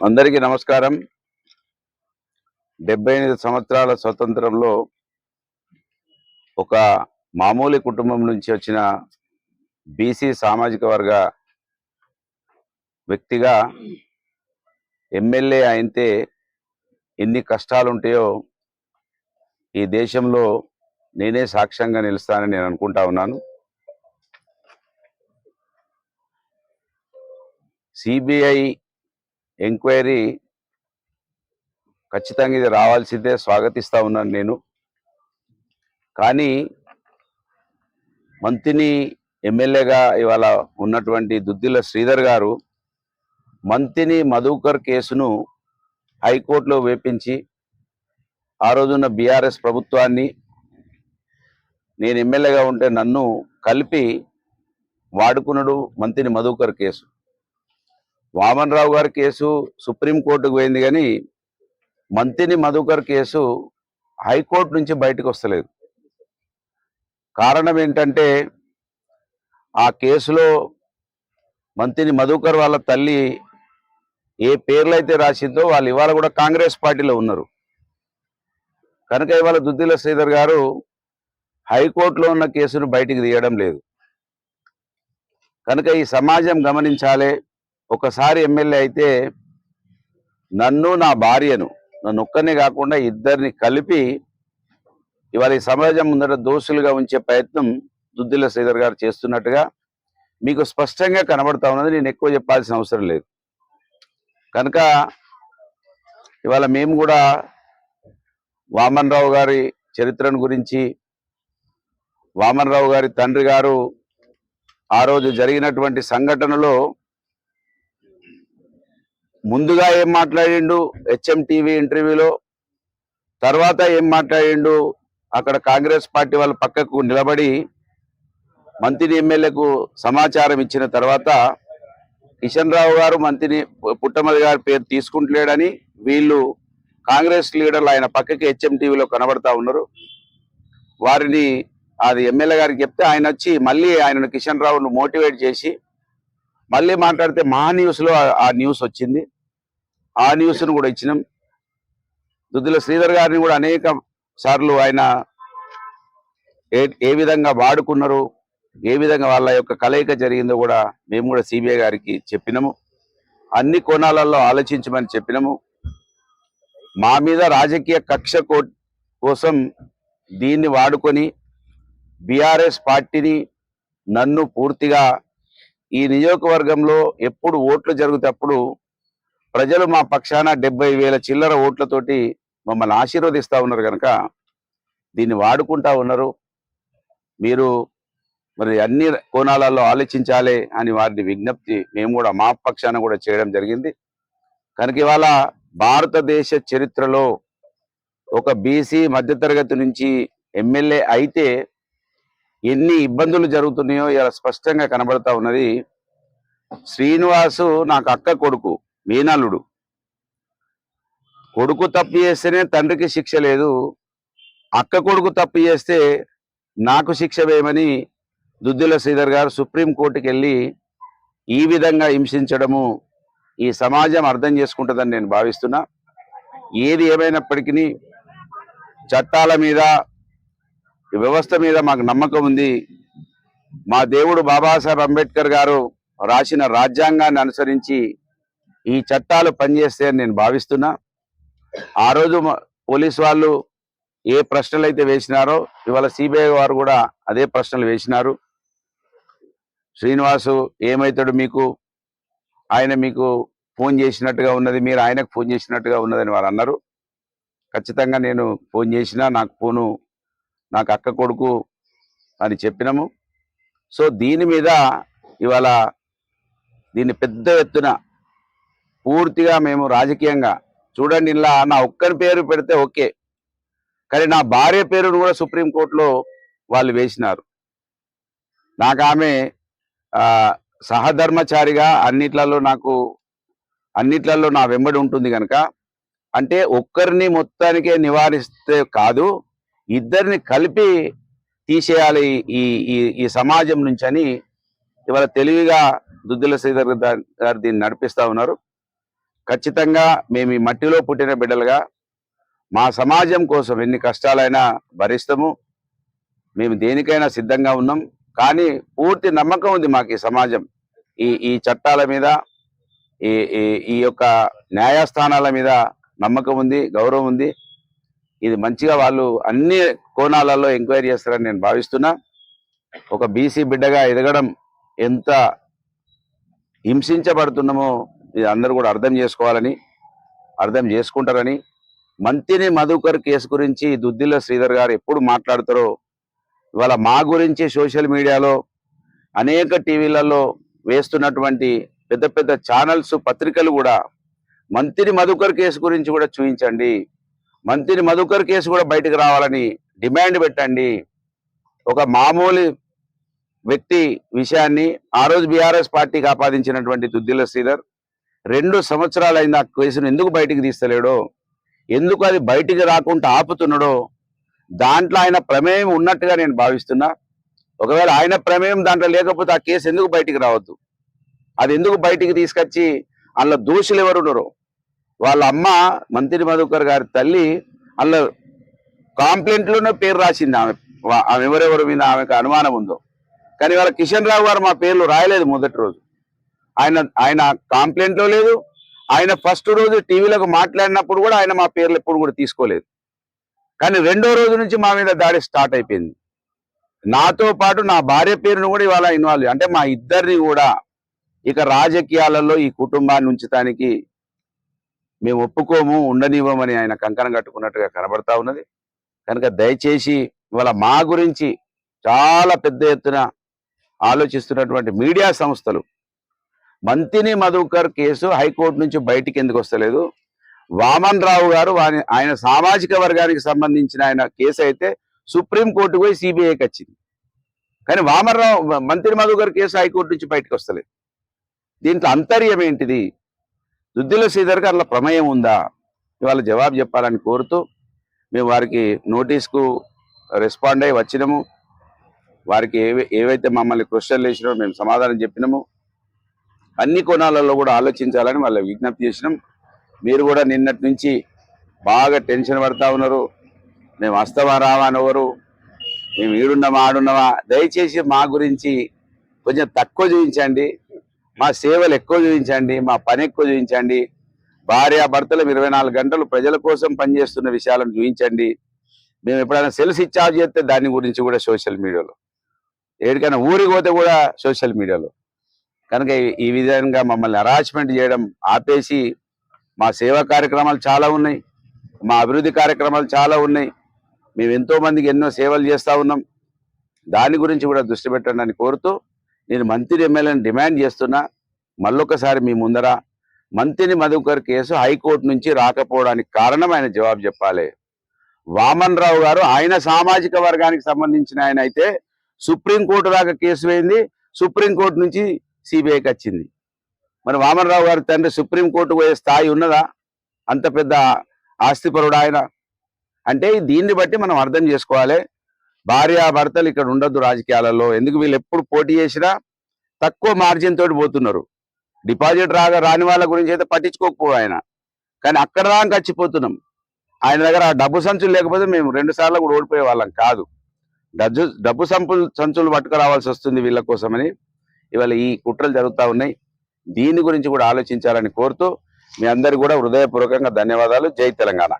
అందరికీ నమస్కారం. 78 సంవత్సరాల స్వతంత్రంలో ఒక మామూలు కుటుంబం నుంచి వచ్చిన బీసీ సామాజిక వర్గ వ్యక్తిగా ఎమ్మెల్యే అయితే ఎన్ని కష్టాలు ఉంటాయో ఈ దేశంలో నేనే సాక్ష్యంగా నిలుస్తానని నేను అనుకుంటా ఉన్నాను. సిబిఐ ఎంక్వైరీ ఖచ్చితంగా ఇది రావాల్సిందే, స్వాగతిస్తా ఉన్నాను నేను. కానీ మంత్రిని ఎమ్మెల్యేగా ఇవాళ ఉన్నటువంటి దుద్దిల్ల శ్రీధర్ గారు మంత్రిని మధుకర్ కేసును హైకోర్టులో వేపించి ఆ రోజున్న బీఆర్ఎస్ ప్రభుత్వాన్ని, నేను ఎమ్మెల్యేగా ఉంటే నన్ను కలిపి వాడుకున్నాడు. మంత్రిని మధుకర్ కేసు, వామన్ రావు గారి కేసు సుప్రీంకోర్టుకు పోయింది, కానీ మంత్రిని మధుకర్ కేసు హైకోర్టు నుంచి బయటకు వస్తలేదు. కారణం ఏంటంటే ఆ కేసులో మంత్రిని మధుకర్ వాళ్ళ తల్లి ఏ పేర్లైతే రాసిందో వాళ్ళు ఇవాళ కూడా కాంగ్రెస్ పార్టీలో ఉన్నారు. కనుక ఇవాళ దుద్దిల్ల శ్రీధర్ గారు హైకోర్టులో ఉన్న కేసును బయటికి తీయడం లేదు. కనుక ఈ సమాజం గమనించాలి. ఒకసారి ఎమ్మెల్యే అయితే నన్ను, నా భార్యను, నన్ను ఒక్కనే కాకుండా ఇద్దరిని కలిపి ఇవాళ ఈ సమాజం ముందర దోషులుగా ఉంచే ప్రయత్నం దుద్దిల్ల శ్రీధర్ గారు చేస్తున్నట్టుగా మీకు స్పష్టంగా కనబడతా ఉన్నది. నేను ఎక్కువ చెప్పాల్సిన అవసరం లేదు. కనుక ఇవాళ మేము కూడా వామన్ రావు గారి చరిత్రను గురించి, వామన్ రావు గారి తండ్రి గారు ఆ రోజు జరిగినటువంటి సంఘటనలో ముందుగా ఏం మాట్లాడిండు HMTV ఇంటర్వ్యూలో, తర్వాత ఏం మాట్లాడిండు అక్కడ కాంగ్రెస్ పార్టీ వాళ్ళ పక్కకు నిలబడి మంత్రి ఎమ్మెల్యేకు సమాచారం ఇచ్చిన తర్వాత కిషన్ రావు గారు మంత్రిని పుట్టమది గారి పేరు తీసుకుంటలేడని వీళ్ళు కాంగ్రెస్ లీడర్లు ఆయన పక్కకి HMTVలో కనబడతా ఉన్నారు. వారిని అది ఎమ్మెల్యే గారికి చెప్తే ఆయన వచ్చి మళ్ళీ ఆయనను కిషన్ రావును మోటివేట్ చేసి మళ్ళీ మాట్లాడితే మా న్యూస్లో ఆ న్యూస్ వచ్చింది. ఆ న్యూస్ను కూడా ఇచ్చినాం. దుద్దిల్ల శ్రీధర్ గారిని కూడా అనేక సార్లు ఆయన ఏ విధంగా వాడుకున్నారు, ఏ విధంగా వాళ్ళ యొక్క కలయిక జరిగిందో కూడా మేము కూడా సిబిఐ గారికి చెప్పినాము. అన్ని కోణాలలో ఆలోచించమని చెప్పినాము. మా మీద రాజకీయ కక్ష కోసం దీన్ని వాడుకొని బీఆర్ఎస్ పార్టీని, నన్ను పూర్తిగా ఈ నియోజకవర్గంలో ఎప్పుడు ఓట్లు జరుగుతప్పుడు ప్రజలు మా పక్షాన 70,000 చిల్లర ఓట్లతోటి మమ్మల్ని ఆశీర్వదిస్తూ ఉన్నారు. కనుక దీన్ని వాడుకుంటా ఉన్నారు. మీరు మరి అన్ని కోణాలలో ఆలోచించాలి అని వారిని విజ్ఞప్తి మేము కూడా మా పక్షాన కూడా చేయడం జరిగింది. కనుక ఇవాళ భారతదేశ చరిత్రలో ఒక బీసీ మధ్యతరగతి నుంచి ఎమ్మెల్యే అయితే ఎన్ని ఇబ్బందులు జరుగుతున్నాయో ఇలా స్పష్టంగా కనబడతా ఉన్నది. శ్రీనివాసు నాకు అక్క కొడుకు, మీనల్లుడు. కొడుకు తప్పు చేస్తేనే తండ్రికి శిక్ష లేదు, అక్క కొడుకు తప్పు చేస్తే నాకు శిక్ష వేయమని దుద్దిల్ల శ్రీధర్ గారు సుప్రీంకోర్టుకి వెళ్ళి ఈ విధంగా హింసించడము ఈ సమాజం అర్థం చేసుకుంటుందని నేను భావిస్తున్నా. ఏది ఏమైనప్పటికీ చట్టాల మీద, వ్యవస్థ మీద మాకు నమ్మకం ఉంది. మా దేవుడు బాబాసాహెబ్ అంబేద్కర్ గారు రాసిన రాజ్యాంగాన్ని అనుసరించి ఈ చట్టాలు పనిచేస్తే అని నేను భావిస్తున్నా. ఆ రోజు పోలీసు వాళ్ళు ఏ ప్రశ్నలు అయితే వేసినారో ఇవాళ సిబిఐ వారు కూడా అదే ప్రశ్నలు వేసినారు. శ్రీనివాసు ఏమవుతాడు మీకు, ఆయన మీకు ఫోన్ చేసినట్టుగా ఉన్నది, మీరు ఆయనకు ఫోన్ చేసినట్టుగా ఉన్నదని వారు అన్నారు. ఖచ్చితంగా నేను ఫోన్ చేసినా నాకు అక్క కొడుకు అని చెప్పినాము. సో దీని మీద ఇవాళ దీన్ని పెద్ద ఎత్తున పూర్తిగా మేము రాజకీయంగా చూడండి. ఇలా నా ఒక్కరి పేరు పెడితే ఓకే, కానీ నా భార్య పేరును కూడా సుప్రీంకోర్టులో వాళ్ళు వేసినారు. నాకు ఆమె సహధర్మచారిగా అన్నిట్లలో నా వెంబడి ఉంటుంది. కనుక అంటే ఒక్కరిని మొత్తానికే నివారిస్తే కాదు, ఇద్దరిని కలిపి తీసేయాలి ఈ సమాజం నుంచి అని ఇవాళ తెలివిగా దుద్దిల శ్రీధర్ గారు దీన్ని నడిపిస్తా ఉన్నారు. ఖచ్చితంగా మేము ఈ మట్టిలో పుట్టిన బిడ్డలుగా మా సమాజం కోసం ఎన్ని కష్టాలైనా భరిస్తాము. మేము దేనికైనా సిద్ధంగా ఉన్నాం. కానీ పూర్తి నమ్మకం ఉంది మాకు ఈ సమాజం, ఈ చట్టాల మీద, ఈ ఈ ఈ యొక్క న్యాయస్థానాల మీద నమ్మకం ఉంది, గౌరవం ఉంది. ఇది మంచిగా వాళ్ళు అన్ని కోణాలలో ఎంక్వైరీ చేస్తారని నేను భావిస్తున్నా. ఒక బీసీ బిడ్డగా ఎదగడం ఎంత హింసించబడుతున్నామో ఇది అందరూ కూడా అర్థం చేసుకోవాలని, అర్థం చేసుకుంటారని. మంత్రిని మధుకర్ కేసు గురించి దుద్దిల్ల శ్రీధర్ గారు ఎప్పుడు మాట్లాడతారో, ఇవాళ మా గురించి సోషల్ మీడియాలో అనేక టీవీలలో వేస్తున్నటువంటి పెద్ద పెద్ద ఛానల్స్, పత్రికలు కూడా మంత్రి మధుకర్ కేసు గురించి కూడా చూపించండి, మంత్రి మధుకర్ కేసు కూడా బయటకు రావాలని డిమాండ్ పెట్టండి. ఒక మామూలు వ్యక్తి విషయాన్ని ఆ రోజు బీఆర్ఎస్ పార్టీకి ఆపాదించినటువంటి దుద్దిల్ల శ్రీధర్ 2 సంవత్సరాలైంది ఆ కేసును ఎందుకు బయటికి తీస్తలేడో, ఎందుకు అది బయటికి రాకుండా ఆపుతున్నాడో, దాంట్లో ఆయన ప్రమేయం ఉన్నట్టుగా నేను భావిస్తున్నా. ఒకవేళ ఆయన ప్రమేయం దాంట్లో లేకపోతే ఆ కేసు ఎందుకు బయటికి రావద్దు, అది ఎందుకు బయటికి తీసుకొచ్చి అందులో దోషులు ఎవరున్నారో, వాళ్ళ అమ్మ మంత్రి మధుకర్ గారి తల్లి అందులో కాంప్లైంట్లోనే పేరు రాసింది. ఆమె ఎవరెవరి మీద ఆమెకు అనుమానం ఉందో. కానీ వాళ్ళ కిషన్ రావు గారు మా పేర్లు రాయలేదు మొదటి రోజు. ఆయన కాంప్లైంట్లో లేదు. ఆయన ఫస్ట్ రోజు టీవీలకు మాట్లాడినప్పుడు కూడా ఆయన మా పేర్లు ఎప్పుడు కూడా తీసుకోలేదు. కానీ 2వ రోజు నుంచి మా మీద దాడి స్టార్ట్ అయిపోయింది. నాతో పాటు నా భార్య పేరును కూడా ఇవాళ ఇన్వాల్వ్, అంటే మా ఇద్దరిని కూడా ఇక రాజకీయాలలో ఈ కుటుంబాన్ని ఉంచడానికి మేము ఒప్పుకోము, ఉండనివ్వమని ఆయన కంకణం కట్టుకున్నట్టుగా కనబడతా ఉన్నది. కనుక దయచేసి ఇవాళ మా గురించి చాలా పెద్ద ఎత్తున ఆలోచిస్తున్నటువంటి మీడియా సంస్థలు, మంత్రిని మధుకర్ కేసు హైకోర్టు నుంచి బయటికి ఎందుకు వస్తలేదు, వామన్ రావు గారు ఆయన సామాజిక వర్గానికి సంబంధించిన ఆయన కేసు అయితే సుప్రీంకోర్టు పోయి సిబిఐకి వచ్చింది. కానీ మంత్రి మధుకర్ కేసు హైకోర్టు నుంచి బయటకు వస్తలేదు. దీంట్లో అంతర్యం ఏంటిది? దుద్దిల్ల శ్రీధర్ గారు అలా ప్రమేయం ఉందా? ఇవాళ జవాబు చెప్పాలని కోరుతూ మేము వారికి నోటీస్కు రెస్పాండ్ అయ్యి వచ్చినాము. వారికి ఏవైతే మమ్మల్ని క్వశ్చన్లు వేసినామో మేము సమాధానం చెప్పినాము. అన్ని కోణాలలో కూడా ఆలోచించాలని వాళ్ళకి విజ్ఞప్తి చేసినాం. మీరు కూడా నిన్నటి నుంచి బాగా టెన్షన్ పడతా ఉన్నారు. మేము వస్తామా రావా అని ఎవరు, మేము ఈడున్నామా ఆడున్నామా. దయచేసి మా గురించి కొంచెం తక్కువ చూపించండి, మా సేవలు ఎక్కువ చూపించండి, మా పని ఎక్కువ చూపించండి. భార్యాభర్తలు 24 గంటలు ప్రజల కోసం పనిచేస్తున్న విషయాలను చూపించండి. మేము ఎప్పుడైనా సెల్ స్విచ్ ఆఫ్ చేస్తే దాని గురించి కూడా సోషల్ మీడియాలో, ఎక్కడికైనా ఊరికి పోతే కూడా సోషల్ మీడియాలో. కనుక ఈ విధంగా మమ్మల్ని హరాస్మెంట్ చేయడం ఆపేసి, మా సేవా కార్యక్రమాలు చాలా ఉన్నాయి, మా అభివృద్ధి కార్యక్రమాలు చాలా ఉన్నాయి, మేము ఎంతో మందికి ఎన్నో సేవలు చేస్తూ ఉన్నాం. దాని గురించి కూడా దృష్టి పెట్టండి అని కోరుతూ నేను మంత్రి ఎమ్మెల్యేని డిమాండ్ చేస్తున్నా. మళ్ళొకసారి మీ ముందర మంత్రిని మధుకర్ కేసు హైకోర్టు నుంచి రాకపోవడానికి కారణం ఆయన జవాబు చెప్పాలి. వామన్ రావు గారు ఆయన సామాజిక వర్గానికి సంబంధించిన ఆయన అయితే సుప్రీంకోర్టు దాకా కేసు వేయింది, సుప్రీంకోర్టు నుంచి సిబిఐకి వచ్చింది. మరి వామన్ రావు గారి తండ్రి సుప్రీంకోర్టు పోయే స్థాయి ఉన్నదా? అంత పెద్ద ఆస్తిపరుడు ఆయన. అంటే దీన్ని బట్టి మనం అర్థం చేసుకోవాలి, భార్యాభర్తలు ఇక్కడ ఉండొద్దు రాజకీయాలలో. ఎందుకు వీళ్ళు ఎప్పుడు పోటీ చేసినా తక్కువ మార్జిన్ తోటి పోతున్నారు. డిపాజిట్ రాని వాళ్ళ గురించి అయితే పట్టించుకోకపో ఆయన, కానీ అక్కడ దాకా వచ్చిపోతున్నాం. ఆయన దగ్గర ఆ డబ్బు సంచులు లేకపోతే మేము 2 సార్లు కూడా ఓడిపోయే వాళ్ళం కాదు. డబ్బు సంచులు పట్టుకురావాల్సి వస్తుంది వీళ్ళ కోసమని ఇవాళ ఈ కుట్రలు జరుగుతూ ఉన్నాయి. దీని గురించి కూడా ఆలోచించాలని కోరుతూ మీ అందరికీ కూడా హృదయపూర్వకంగా ధన్యవాదాలు. జై తెలంగాణ.